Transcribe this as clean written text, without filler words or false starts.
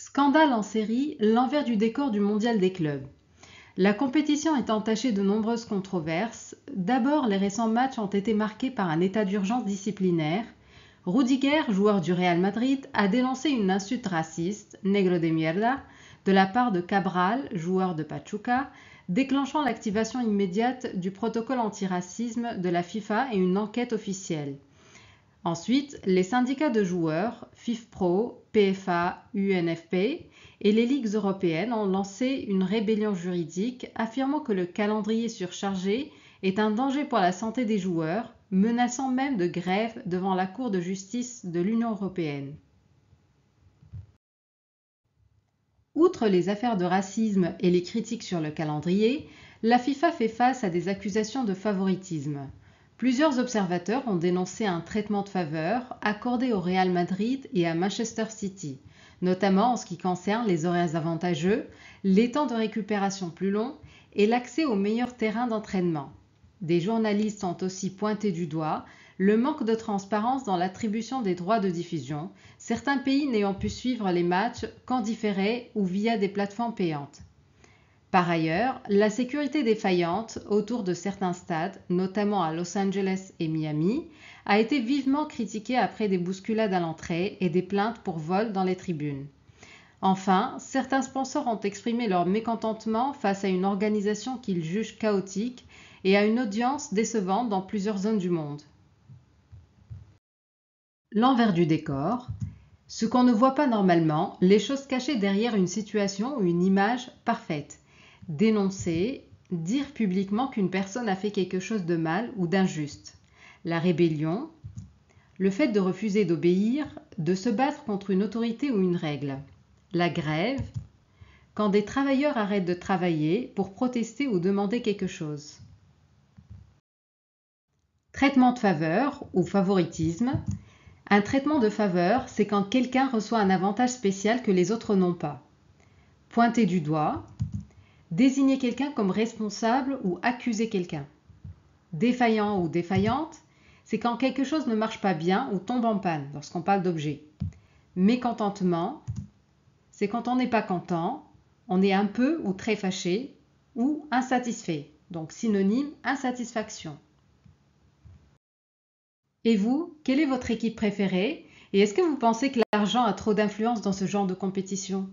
Scandale en série, l'envers du décor du mondial des clubs. La compétition est entachée de nombreuses controverses. D'abord, les récents matchs ont été marqués par un état d'urgence disciplinaire. Rudiger, joueur du Real Madrid, a dénoncé une insulte raciste, negro de mierda, de la part de Cabral, joueur de Pachuca, déclenchant l'activation immédiate du protocole antiracisme de la FIFA et une enquête officielle. Ensuite, les syndicats de joueurs, FIFPro, PFA, UNFP et les ligues européennes ont lancé une rébellion juridique affirmant que le calendrier surchargé est un danger pour la santé des joueurs, menaçant même de grève devant la Cour de justice de l'Union européenne. Outre les affaires de racisme et les critiques sur le calendrier, la FIFA fait face à des accusations de favoritisme. Plusieurs observateurs ont dénoncé un traitement de faveur accordé au Real Madrid et à Manchester City, notamment en ce qui concerne les horaires avantageux, les temps de récupération plus longs et l'accès aux meilleurs terrains d'entraînement. Des journalistes ont aussi pointé du doigt le manque de transparence dans l'attribution des droits de diffusion, certains pays n'ayant pu suivre les matchs qu'en différé ou via des plateformes payantes. Par ailleurs, la sécurité défaillante autour de certains stades, notamment à Los Angeles et Miami, a été vivement critiquée après des bousculades à l'entrée et des plaintes pour vol dans les tribunes. Enfin, certains sponsors ont exprimé leur mécontentement face à une organisation qu'ils jugent chaotique et à une audience décevante dans plusieurs zones du monde. L'envers du décor, ce qu'on ne voit pas normalement, les choses cachées derrière une situation ou une image parfaite. Dénoncer, dire publiquement qu'une personne a fait quelque chose de mal ou d'injuste. La rébellion, le fait de refuser d'obéir, de se battre contre une autorité ou une règle. La grève, quand des travailleurs arrêtent de travailler pour protester ou demander quelque chose. Traitement de faveur ou favoritisme. Un traitement de faveur, c'est quand quelqu'un reçoit un avantage spécial que les autres n'ont pas. Pointer du doigt. Désigner quelqu'un comme responsable ou accuser quelqu'un. Défaillant ou défaillante, c'est quand quelque chose ne marche pas bien ou tombe en panne lorsqu'on parle d'objet. Mécontentement, c'est quand on n'est pas content, on est un peu ou très fâché ou insatisfait, donc synonyme insatisfaction. Et vous, quelle est votre équipe préférée et est-ce que vous pensez que l'argent a trop d'influence dans ce genre de compétition ?